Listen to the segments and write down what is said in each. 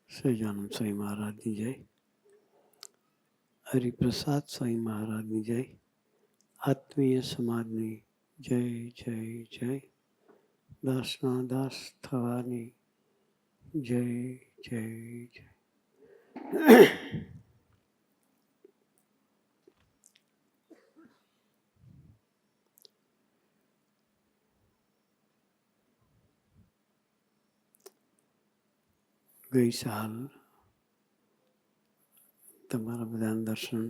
સહજાનંદ સ્વામી મહારાજની જય, હરિપ્રસાદ સ્વામી મહારાજની જય, આત્મીય સમાજની જય જય જય, દાસના દાસ થવાની જય જય જય. ગઈ સાલ તમારા બધાના દર્શન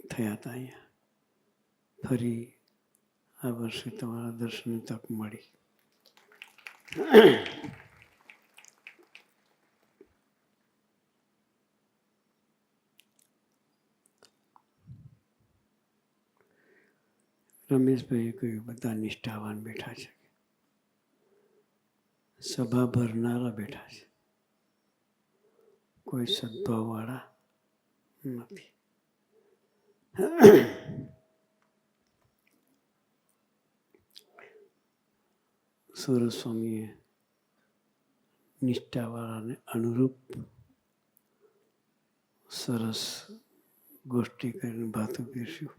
થયા હતા અહીંયા. ફરી આ વર્ષે તમારા દર્શનની તક મળી. રમેશભાઈએ કહ્યું બધા નિષ્ઠાવાન બેઠા છે, સભા ભરનારા બેઠા છે, કોઈ સદભાવવાળા નથી. સુરત સ્વામીએ નિષ્ઠાવાળાને અનુરૂપ સરસ ગોષ્ઠી કરીને ભાતું પીરસ્યું.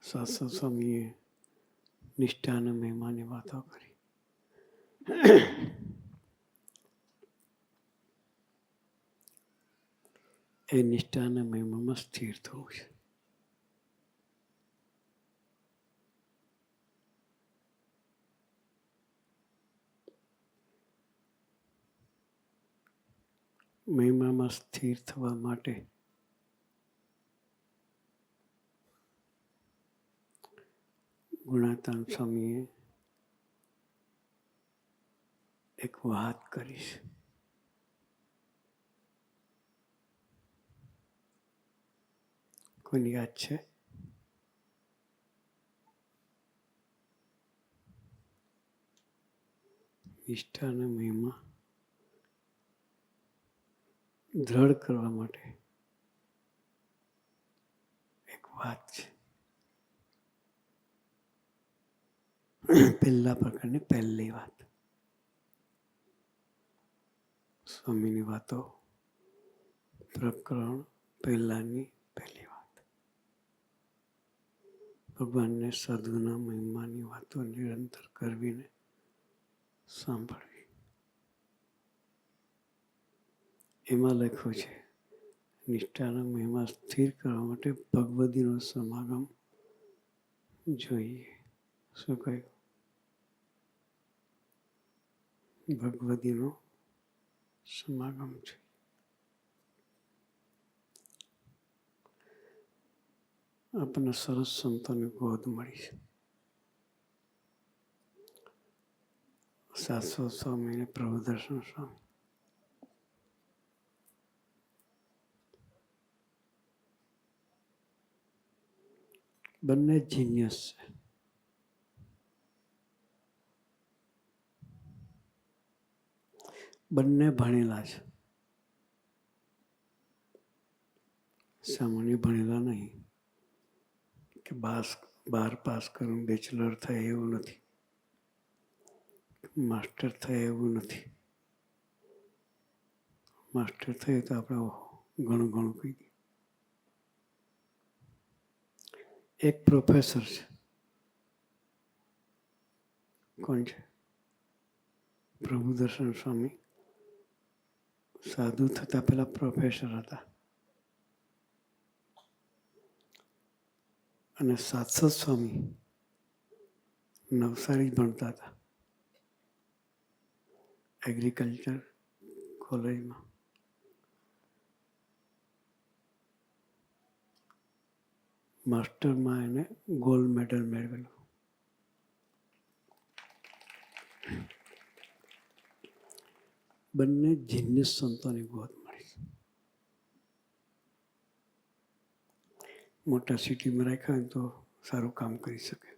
શાસ્ત્ર સ્વામીએ નિષ્ઠાના મહિમાની વાતો કરી. એ નિષ્ઠાના મહિમામાં સ્થિર થવું છે. મહિમામાં સ્થિર થવા માટે ગુણાતાન સ્વામીએ એક વાત કરી છે. કોની યાદ છે? નિષ્ઠાના મહિમા દ્રઢ કરવા માટે એક વાત છે. પહેલા પ્રકારની પહેલી વાત. સ્વામીની વાતો પ્રકરણ પહેલાની પહેલી વાત. ભગવાનને સાધુના મહિમાની વાતો નિરંતર કરવીને સાંભળવી. એમાં લખ્યું છે નિષ્ઠાના મહિમા સ્થિર કરવા માટે ભગવદીનો સમાગમ જોઈએ. શું કહ્યું? ભગવદીનો સમાગમ છે. આપણને સરસ સંતોની ગોદ મળી છે. શાશ્વત સ્વામી અને પ્રભુદર્શન સ્વામી. બંને જીનિયસ છે. બંને ભણેલા છે. સામાન્ય ભણેલા નહીં કે 12 પાસ કરું બેચલર થાય એવું નથી, માસ્ટર થાય એવું નથી. માસ્ટર થયું તો આપણે ઘણું ઘણું કહી દઈએ. એક પ્રોફેસર છે. કોણ છે? પ્રભુદર્શન સ્વામી સાધુ થતા પહેલા પ્રોફેસર હતા. અને શાશ્વત સ્વામી નવસારી ભણતા હતા, એગ્રીકલ્ચર કોલેજમાં. માસ્ટરમાં એને ગોલ્ડ મેડલ મેળવેલું. બંને જીનિયસ સંતોની ગોદ મળી. મોટા સિટીમાં રાખ્યા હોય તો સારું કામ કરી શકે.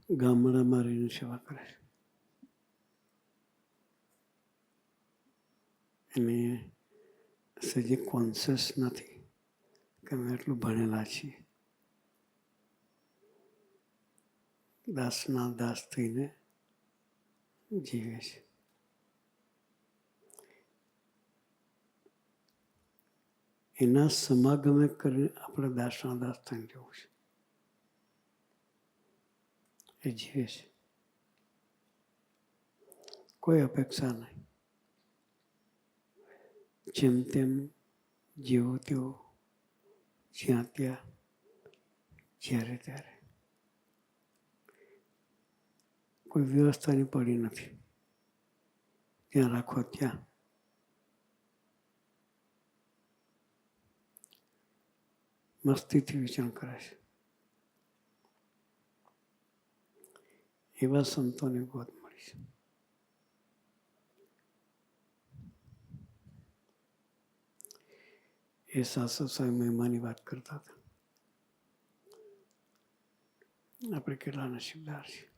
ગામડામાં રહીને સેવા કરે છે. એને સજી કોન્શિયસ નથી કે અમે એટલું ભણેલા છીએ. દાસના દાસ થઈને જીવે છે. એના સમાગમે કરી આપણે દાસના દાસ થઈને જવું છે. એ જીવે છે. કોઈ અપેક્ષા નહીં. જેમ તેમ જેવો તેવો જ્યાં ત્યાં જ્યારે ત્યારે કોઈ વ્યવસ્થાની પડી નથી. ત્યાં રાખો ત્યાં. મસ્તીથી વિચરણ કરે છે. એવા સંતોની ગોદ મળી છે. એ સાસુ સાહેબ મહિમાની વાત કરતા હતા. આપણે કેટલા નસીબદાર છીએ.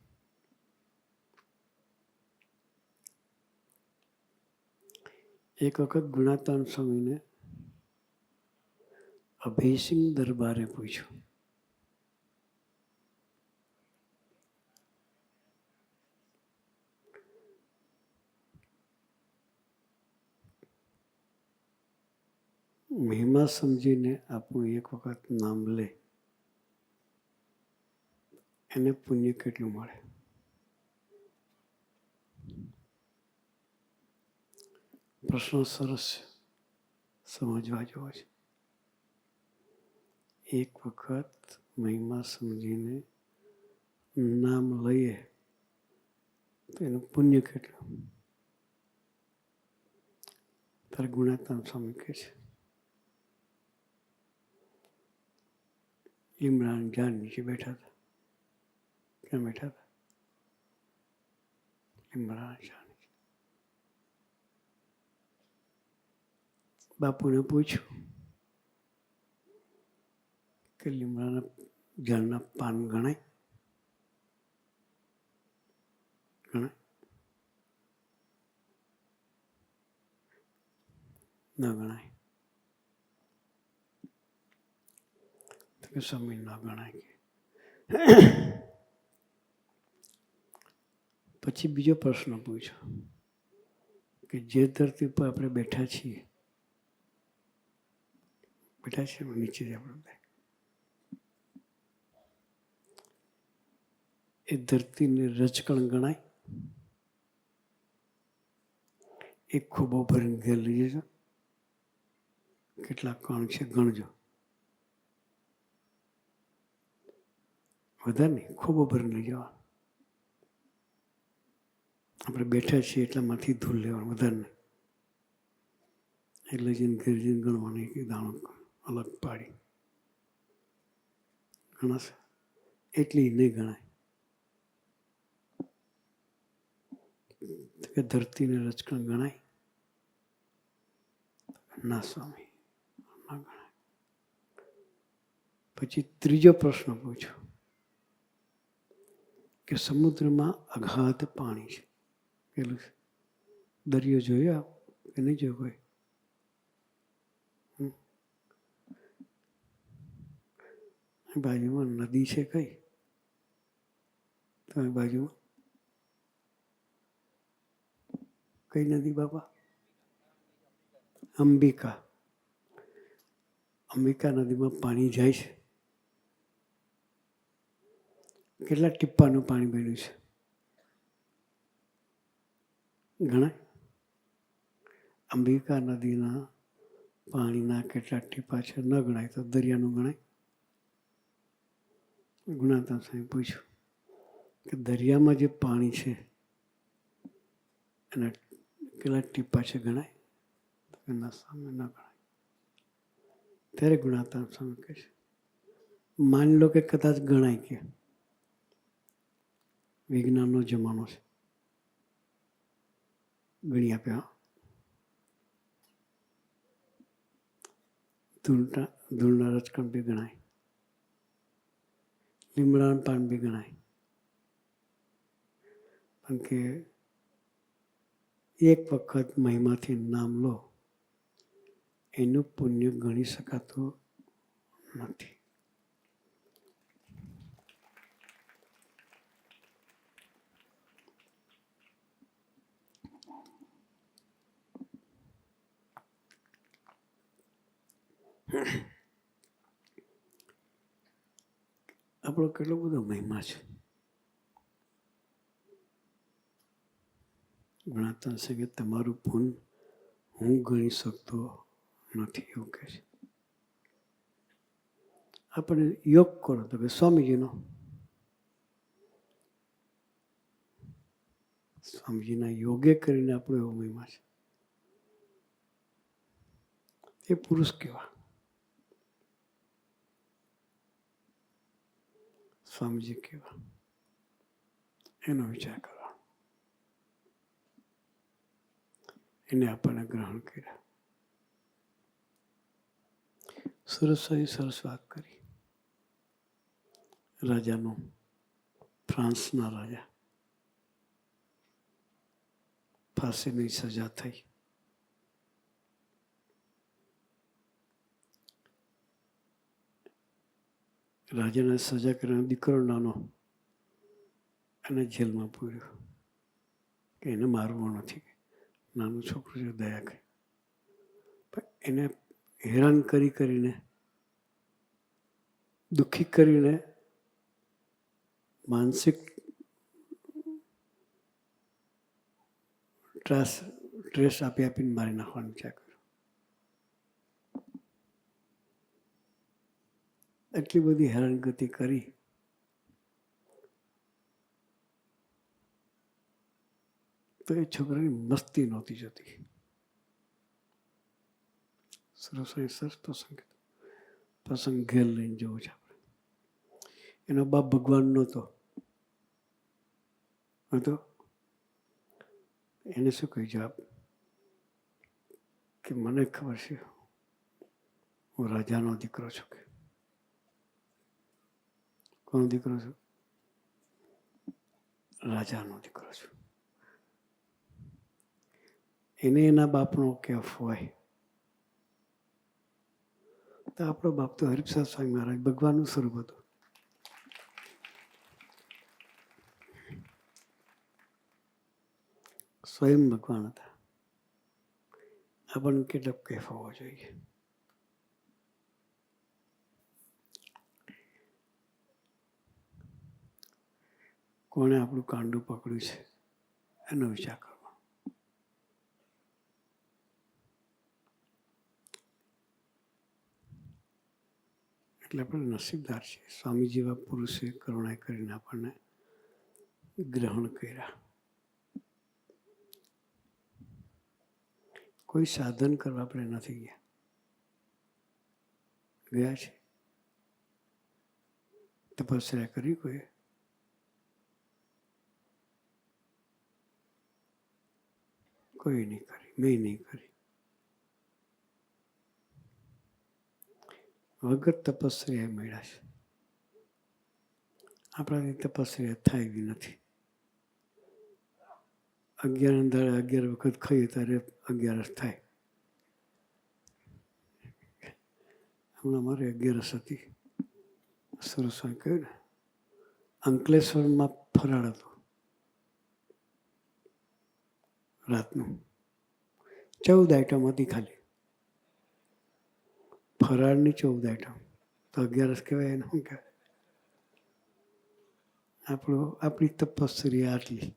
એક વખત ગુણાતાન સ્વામીને અભયસિંહ દરબારે પૂછ્યું, મહિમા સમજીને આપણું એક વખત નામ લે એને પુણ્ય કેટલું મળે? પ્રશ્ન સરસ છે, સમજવા જેવો છે. એક વખત મહિમા સમજીને નામ લઈએ તો એનું પુણ્ય કેટલું? ત્યારે ગુણાતાન સ્વામી કહે છે, લીમડાના ઝાડ નીચે બેઠા હતા. ક્યાં બેઠા હતા? લીમડાના ઝાડ નીચે. બાપુને પૂછ્યું કે લીમડાના ઝાડના પાન ગણાય? ગણાય? ન ગણાય. તો કે સ્વામી ન ગણાય. પછી બીજો પ્રશ્ન પૂછ્યો કે જે ધરતી પર આપણે બેઠા છીએ, બેઠા છીએ નીચે આપણે, એ ધરતીને રજકણ ગણાય? એક ખોબો ભરીને ઘેર લઈ જજો. કેટલા કણ છે ગણજો. વધારે નહીં, ખોબો ભરીને લઈ જવા. આપણે બેઠા છીએ એટલામાંથી ધૂળ લેવાનું, વધારે નહીં. એટલે જઈને ઘેર જઈને ગણવાનું, એક દાણો અલગ પાડી ગણાશે. એટલી નહીં ગણાય. કે ધરતીને રચકણ ગણાય? ના સ્વામી, ના ગણાય. પછી ત્રીજો પ્રશ્ન પૂછ્યો કે સમુદ્રમાં અગાધ પાણી છે, પેલું દરિયો જોયો કે નહીં જોયો કોઈ? બાજુમાં નદી છે કઈ? તમે બાજુમાં કઈ નદી બાપા? અંબિકા. અંબિકા નદીમાં પાણી જાય છે. કેટલા ટીપાનું પાણી બન્યું છે? ગણાય? અંબિકા નદીના પાણીના કેટલા ટીપા છે? ન ગણાય તો દરિયાનું ગણાય? ગુણાતાન સ્વામી પૂછ્યું કે દરિયામાં જે પાણી છે એના કેટલા ટીપા છે? ગણાય? એના સામે ન ગણાય. ત્યારે ગુણાતાન સ્વામી કહે છે, માની લો કે કદાચ ગણાય, કે વિજ્ઞાનનો જમાનો છે, ગણી આપ્યા. ધૂળના રચકણ બી ગણાય, લીમડાના પાન બી ગણાય. કારણ કે એક વખત મહિમાથી નામ લો એનું પુણ્ય ગણી શકાતું નથી. આપણો કેટલો બધો મહિમા છે. ગણાતા હશે કે તમારું પુણ્ય હું ગણી શકતો નથી, એવું કહે છે. આપણે યોગ કરો તો કે સ્વામીજીનો, સ્વામીજીના યોગે કરીને આપણો એવો મહિમા છે. એ પુરુષ કેવા, સ્વામીજી કેવા, એનો વિચાર કરો. એને આપણને ગ્રહણ કર્યા. સરસ વાત કરી. રાજાનું, ફ્રાન્સના રાજા, ફાંસીની સજા થઈ. રાજાને સજા કરીને દીકરો નાનો એને જેલમાં પૂર્યો કે એને મારવો નથી. નાનું છોકરું છે, દયા કરી. પણ એને હેરાન કરીને દુઃખી કરીને માનસિક ટ્રેસ આપીને મારી નાખવાનું વિચાર કર્યો. એટલી બધી હેરાનગતિ કરી. તો એ છોકરાની મસ્તી નહોતી જતી. સરસ પ્રસંગ ઘેર લઈને જવું છે આપણે. એનો બાપ ભગવાન નહોતો. એને શું કહી જવાબ કે મને ખબર છે હું રાજાનો દીકરો છું. કે કોનો દીકરો છું? રાજાનો દીકરો છું. એને એના બાપનો કેફ હોય તો આપણો બાપ તો હરિપ્રસાદ સ્વામી મહારાજ ભગવાનનું સ્વરૂપ હતું. સ્વયં ભગવાન હતા. આપણને કેટલો કેફ હોવો જોઈએ. કોણે આપણું કાંડું પકડ્યું છે એનો વિચાર કરો. એટલે આપણે નસીબદાર છીએ. સ્વામી જેવા પુરુષે કરુણા કરીને આપણને ગ્રહણ કર્યા. કોઈ સાધન કરવા આપણે નથી ગયા છે. તપસ્યા કરી કોઈ નહીં કરી, મેં નહીં કરી. વગર તપસ્યા મળ્યા છે. આપણાથી તપસ્યા થાય એવી નથી. 11 દાડે 11 વખત ખાઈએ ત્યારે 11 થાય. હમણાં મારે 11 હતી. સરસ કહ્યું ને, અંકલેશ્વરમાં ફરાળ હતું રાતનું. 14 આઈટમ હતી ખાલી. ફરાળની 14 આઈટમ તો 11 કહેવાય. એને શું કહેવાય? આપણી તપસ્યા આટલી.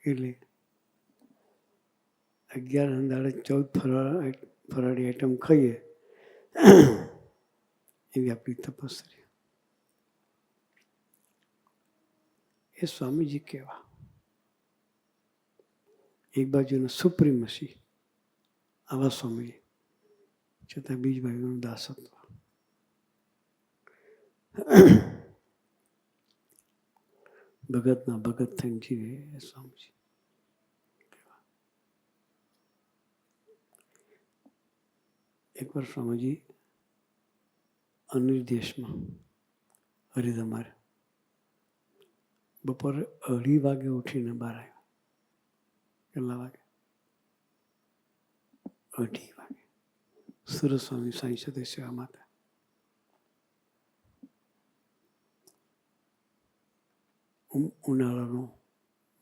એટલે 11 દાડે 14 ફરાળી આઈટમ ખાઈએ એવી આપણી તપસ્યા. એ સ્વામીજી કહેવા. એક બાજુનો સુપ્રીમસી આવા સ્વામીજી, છતાં બીજી બાજુનું દાસત્વ. ભગતના ભગત થઈને જીવે એ સ્વામીજી. એકવાર સ્વામીજી અનિર્દેશમાં હરિધમારે બપોરે 2:30 વાગે ઉઠીને બહાર આવ્યા. કેટલા વાગે? 2:30 વાગે. સુરત સ્વામી સાંઈ સાથે સેવામાં હતા. ઉનાળાનો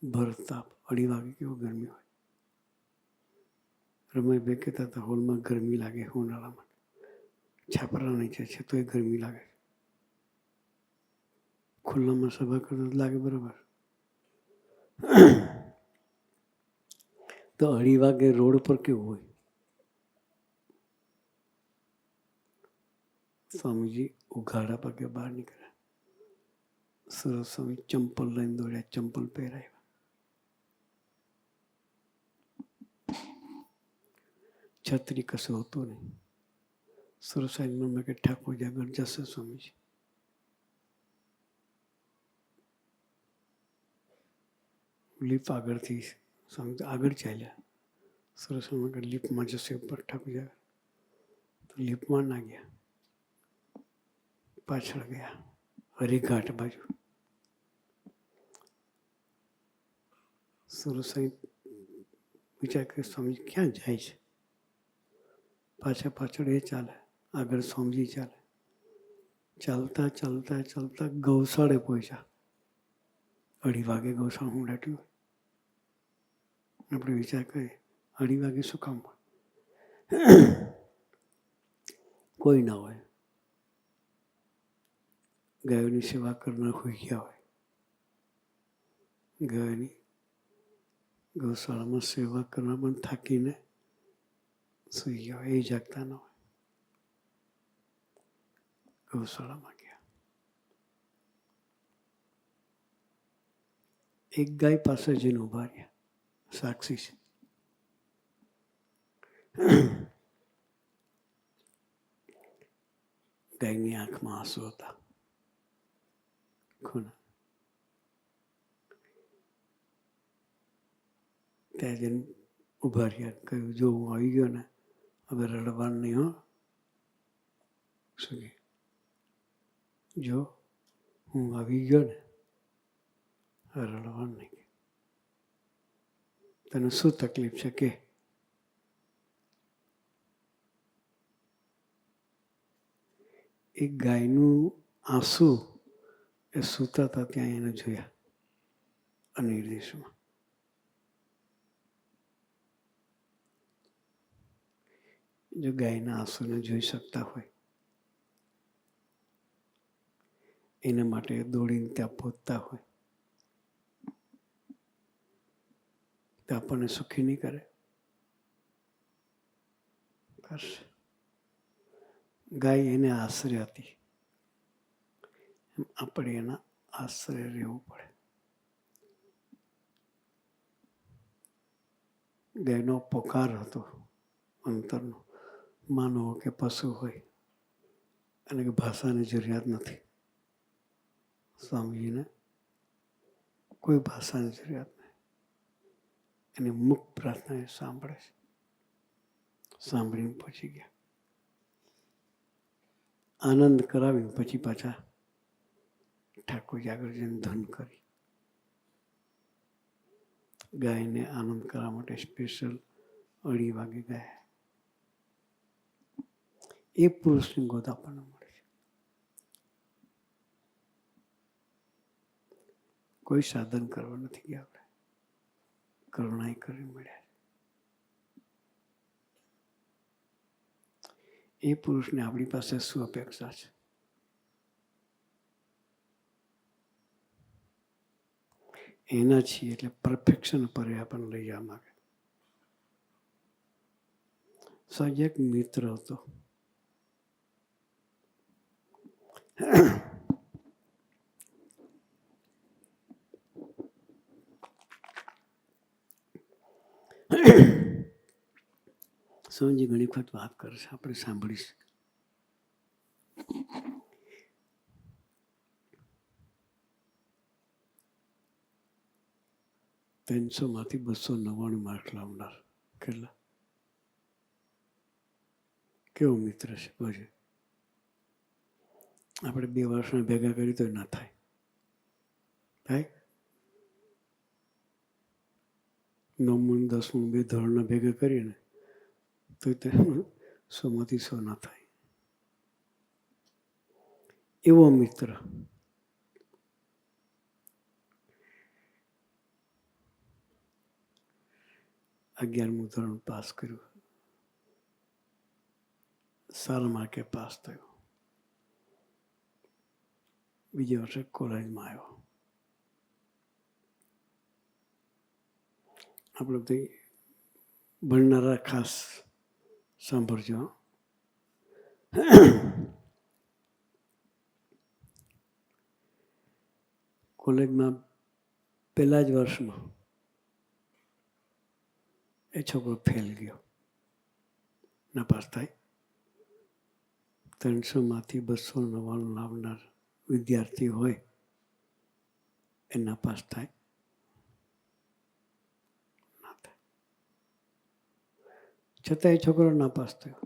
ભરતાપ 2:30 વાગે કેવો ગરમી હોય. રમણભાઈ કહેતા હતા હોલમાં ગરમી લાગે ઉનાળામાં, છાપરા નીચે છે તો એ ગરમી લાગે. ખુલ્લામાં સભા કરતો લાગે બરાબર. તો 2:30 વાગે રોડ પર કેવું હોય? સ્વામીજી ઉઘાડા પગે બહાર નીકળ્યા. સુરત સ્વામી ચંપલ લઈને દોડ્યા, ચંપલ પહેરાવ્યા. છત્રી કશું હતું નહીં. સુરત સાહેબ કે ઠાકોરજી આગળ જશે સ્વામીજી. લીપ આગળથી સ્વામી આગળ ચાલ્યા. સુરત સ્વામી લીપમાં જશે ઉપર ઠાકોરજી આગળ. તો લીપમાં ના ગયા, પાછળ ગયા હરિઘાટ બાજુ. સુરત સાહેબ વિચાર કે સ્વામીજી ક્યાં જાય છે? પાછળ એ ચાલે, આગળ સ્વામીજી ચાલે. ચાલતા ચાલતા ચાલતા ગૌશાળે પહોંચ્યા. 2:30 વાગે ગૌશાળા હું દાટ્યું. આપણે વિચાર કરીએ 2:30 વાગે શું કામ હોય? કોઈ ના હોય, ગાયોની સેવા કરનાર હોઈ ગયા હોય. ગાયોની ગૌશાળામાં સેવા કરવા પણ થાકીને સુઈ ગયા હોય, એ જાગતા ન હોય. ગૌશાળામાં ગયા. એક ગાય પાસે જઈને ઉભા રહ્યા, સાક્ષી છે. ગાયની આંખમાં આંસુ હતા. ખૂણા ત્યાં જઈને ઉભા રહ્યા. કહ્યું જો હું આવી ગયો ને હવે રડવાનું નહીં હો. શું કે જો હું આવી ગયો ને હવે રડવાનું નહીં. તને શું તકલીફ છે કે? એ ગાયનું આંસુ એ સૂતા હતા ત્યાં એને જોયા અનિર્દેશમાં. જો ગાયના આંસુને જોઈ શકતા હોય એના માટે દોડીને ત્યાં પહોંચતા હોય તો આપણને સુખી નહીં કરે? કરશે. ગાય એને આશરે હતી, આપણે એના આશરે રહેવું પડે. ગાયનો પોકાર હતો અંતરનો. માનવ કે પશુ હોય અને કે ભાષાની જરૂરિયાત નથી. સ્વામીજીને કોઈ ભાષાની જરૂરિયાત નહીં. એની મુખ પ્રાર્થના એ સાંભળે છે. સાંભળીને પહોંચી ગયા. આનંદ કરાવીને પછી પાછા ઠાકોરજી આગળ જઈને ધન કરી. ગાયને આનંદ કરવા માટે સ્પેશિયલ 2:30 વાગે ગયા. એ પુરુષની ગોદ આપણને મળે છે. કોઈ સાધન કરવા નથી ગયા આપણે, કરુણાઈ કરી મળ્યા. એ પુરુષને આપણી પાસે શું અપેક્ષા છે? એના છીએ એટલે પરફેક્શન પર આપણને લઈ જવા માંગે. સહજ એક મિત્ર હતો. સ્વામીજી ઘણી વખત વાત કરે છે, આપણે સાંભળીશ. માંથી 299 માર્ક લાવનાર. કેટલા? કેવો મિત્ર છે પછી. આપણે 2 વર્ષના ભેગા કરી તો ના થાય. થાય? 9મું 10મું 2 ધોરણના ભેગા કરીએ ને તો 100માંથી 100 ના થાય એવો મિત્ર. 11મું ધોરણ પાસ કર્યું, સારા માર્કે પાસ થયો. બીજા વર્ષે કોલેજમાં આવ્યો. આપણે બધી ભણનારા ખાસ સાંભળજો. કોલેજમાં પહેલા જ વર્ષમાં એ છોકરો ફેલ ગયો, નાપાસ થાય. 300માંથી 299 લાવનાર વિદ્યાર્થી હોય એ નાપાસ થાય ના થાય. છતાં એ છોકરો નાપાસ થયો.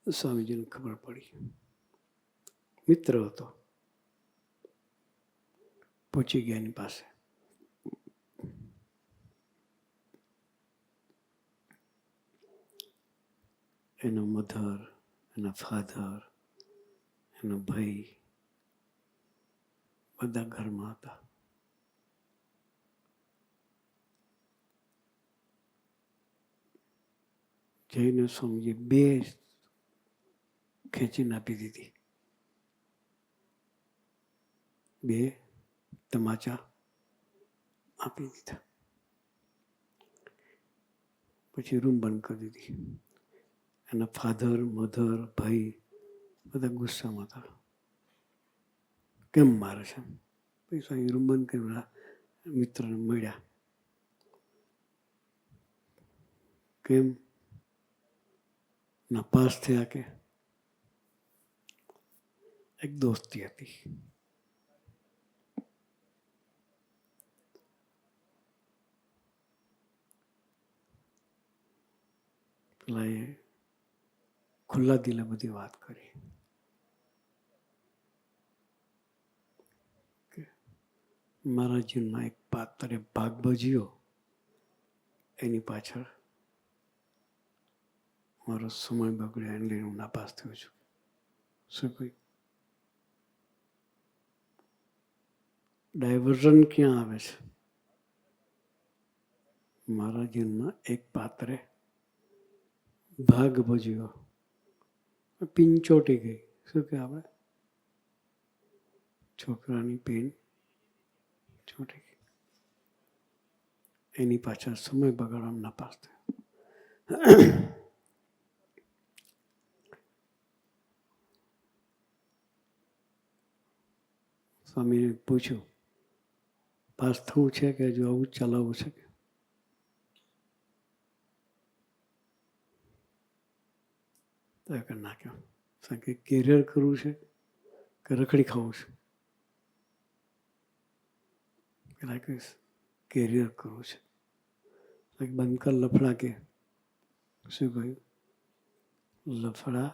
સ્વામીજીને ખબર પડી. મિત્ર હતો, પહોંચી ગયા એની પાસે. એનો મધર, એના ફાધર, એનો ભાઈ બધા ઘરમાં હતા. જઈને સ્વામીજી 2 ખેંચીને આપી દીધી, 2 તમાચા આપી દીધા. પછી રૂમ બંધ કરી દીધી. એના ફાધર, મધર, ભાઈ બધા ગુસ્સામાં હતા. કેમ મારે છે? પછી રૂમ બંધ કરી મિત્રને મળ્યા. કેમ નાપાસ થયા? કે એક દોસ્તી હતી. પેલા એ ખુલ્લા દિલે બધી વાત કરી. મારા જીવનમાં એક પાત્રે ભાગ ભજ્યો, એની પાછળ મારો સમય બગડ્યો, એને લઈને હું નાપાસ થયો છું. શું કહ્યું? ડાયવર્ઝન ક્યાં આવે છે? મારા જીવનમાં એક પાત્રે ભાગ ભજ્યો, પિન ચોટી ગઈ. શું કે આપણે છોકરાની પિન ચોટી ગઈ, એની પાછળ સમય બગાડવામાં નાપાસ થયો. સ્વામીને પૂછ્યું, પાસ થવું છે કે હજુ આવું ચલાવવું છે? તો એ કરી નાખ્યો. કે કેરિયર કરવું છે કે રખડી ખાવું છે? પેલા કહીશ કેરિયર કરવું છે. બંધ કર લફડા. કે શું કહ્યું? લફડા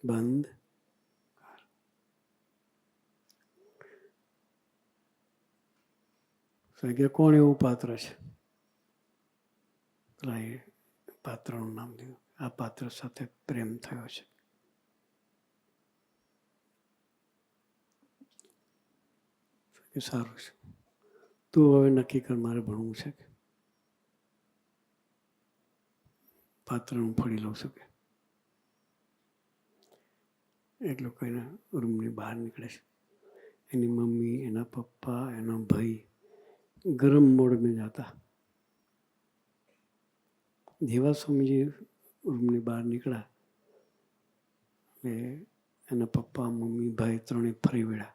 બંધ કર. કે કોણ એવું પાત્ર છે? પેલા એ પાત્રનું નામ દીધું. આ પાત્ર સાથે પ્રેમ થયો છે. કે સારું છે, તું હવે નક્કી કર મારે ભણવું છે કે પાત્ર હું ફળી લઉં છું. કે એટલું કહીને રૂમની બહાર નીકળે છે. એની મમ્મી, એના પપ્પા, એનો ભાઈ ગરમ મોડમાં જતા. જેવા સ્વામીજી રૂમની બહાર નીકળ્યા એટલે એના પપ્પા, મમ્મી, ભાઈ ત્રણેય ફરી વળ્યા.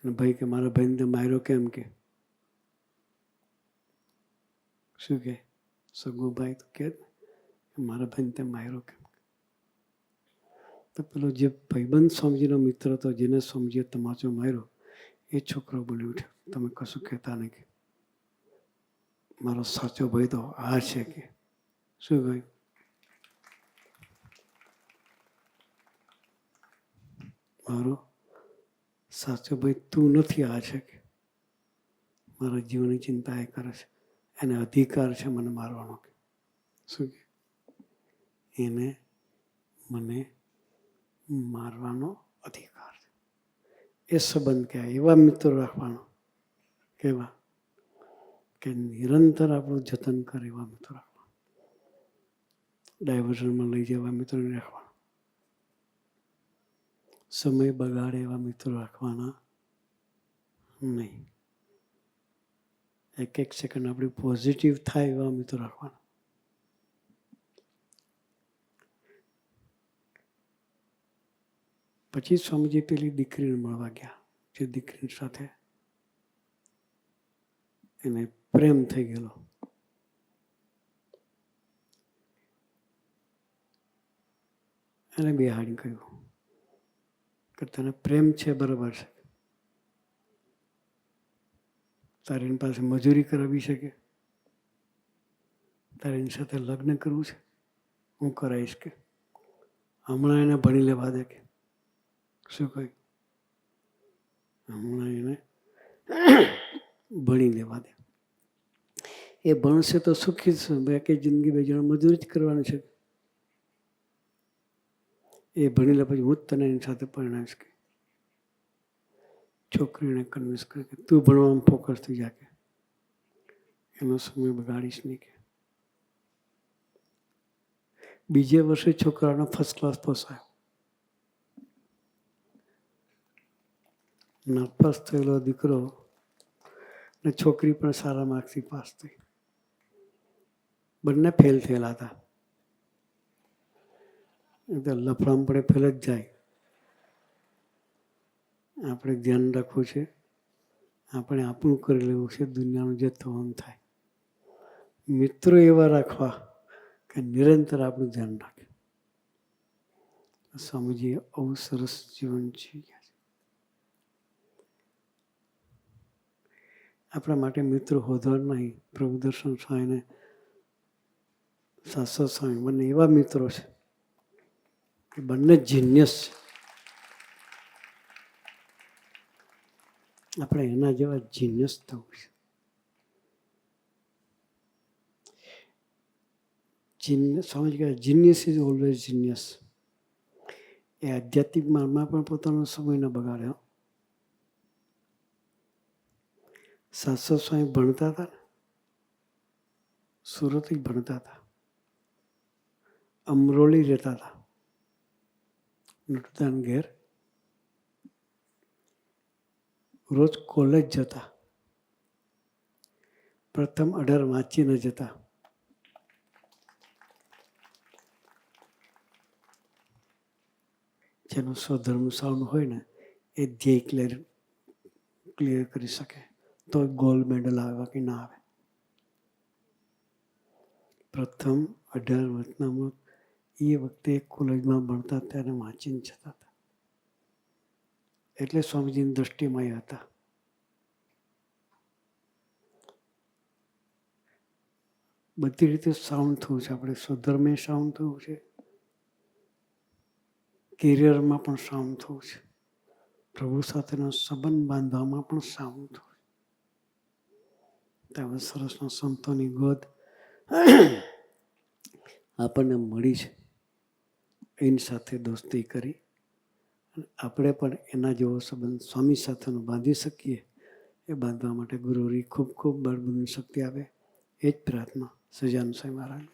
અને ભાઈ કે મારા ભાઈને તે માર્યો કેમ? કે શું કે સગો ભાઈ તો કે મારા ભાઈને તે માર્યો કેમ? તો પેલો જે ભાઈબંધ સ્વામીજીનો મિત્ર હતો, જેને સ્વામીજીએ તમાચો માર્યો, એ છોકરો બોલી ઉઠ્યો, તમે કશું કહેતા નહીં. કે મારો સાચો ભાઈ તો આ છે. કે શું કહ્યું? મારો સાચો ભાઈ તું નથી, આ છે. કે મારા જીવનની ચિંતા એ કરે છે, એને અધિકાર છે મને મારવાનો. શું કે એને મને મારવાનો અધિકાર છે. એ સંબંધ કહેવાય. એવા મિત્રો રાખવાનો. કેવા કે નિરંતર આપણું જતન કરે એવા મિત્રો રાખવાના. ડાયવર્ઝનમાં લઈ જવા મિત્રોને રાખવાના. સમય બગાડે એવા મિત્રો રાખવાના નહીં. એક એક સેકન્ડ આપણી પોઝિટિવ થાય એવા મિત્રો રાખવાના. પછી સ્વામીજી પેલી દીકરીને મળવા ગયા, જે દીકરી સાથે એને પ્રેમ થઈ ગયેલો. એને બિહાડી કહ્યું કે તને પ્રેમ છે બરાબર છે, તારે એની પાસે મજૂરી કરાવી શકે, તારે એની સાથે લગ્ન કરવું છે, હું કરાવીશ કે હમણાં એને ભણી લેવા દે. કે શું કહ્યું? હમણાં એને ભણી લેવા દે. એ ભણશે તો સુખી છે, બાકી જિંદગી બે જણા મજૂરી જ કરવાની છે. એ ભણી લે પછી હું જ તને એની સાથે પરણાવીશ. કે છોકરીને કન્વિન્સ કરે કે તું ભણવામાં ફોકસ થઈ જા, કે એનો સમય બગાડીશ નહીં. કે બીજે વર્ષે છોકરાનો ફર્સ્ટ ક્લાસ પાસ આવ્યો. નાપાસ થયેલો દીકરો ને છોકરી પણ સારા માર્ક્સથી પાસ થઈ. બંને ફેલ થયેલા હતા. એટલે લફડામાં પડે ફેલ જ જાય. આપણે ધ્યાન રાખવું છે, આપણે આપણું કરી લેવું છે, દુનિયાનું જે થવાનું થાય. મિત્રો એવા રાખવા કે નિરંતર આપણું ધ્યાન રાખે. સ્વામીજીએ આવું સરસ જીવન જીવ્યા છે. આપણા માટે મિત્રો હોદવા નહીં. પ્રભુદર્શન સ્વામીને શાશ્વત સ્વામી બંને એવા મિત્રો છે કે બંને જીનિયસ છે. આપણે એના જેવા જીનિયસ થવું છે. સ્વામીજી કહે જીનિયસ ઇઝ ઓલવેઝ જીનિયસ. એ આધ્યાત્મિક માર્ગમાં પણ પોતાનો સમય ન બગાડ્યો. શાશ્વત સ્વામી ભણતા હતા, સુરત જ ભણતા હતા, અમરોલી રહેતા હતા, નટુદાન ઘેર. રોજ કોલેજ જતા, પ્રથમ 18 વાંચીને જતા. જેનું સ્વધર્મ સાઉન્ડ હોય ને એ ધ્યેય ક્લિયર કરી શકે તો ગોલ્ડ મેડલ આવે, બાકી ના આવે. પ્રથમ 18 વર્ષનામાં એ વખતે કોલેજમાં ભણતા ત્યારે વાંચીને જતા હતા. એટલે સ્વામીજીની દ્રષ્ટિમાં એ હતા. બધી રીતે સાઉન્ડ થવું છે. આપણે સ્વધર્મે સાઉન્ડ થવું છે, કેરિયરમાં પણ સાઉન્ડ થવું છે, પ્રભુ સાથેનો સંબંધ બાંધવામાં પણ સાઉન્ડ થવું છે. ત્યાં સરસના સંતોની ગોદ આપણને મળી છે. એની સાથે દોસ્તી કરી આપણે પણ એના જેવો સંબંધ સ્વામી સાથેનો બાંધી શકીએ. એ બાંધવા માટે ગુરુરી ખૂબ ખૂબ બળ બુદ્ધિ શક્તિ આપે. એ જ પ્રાર્થના સજાન સ્વામી મહારાજ.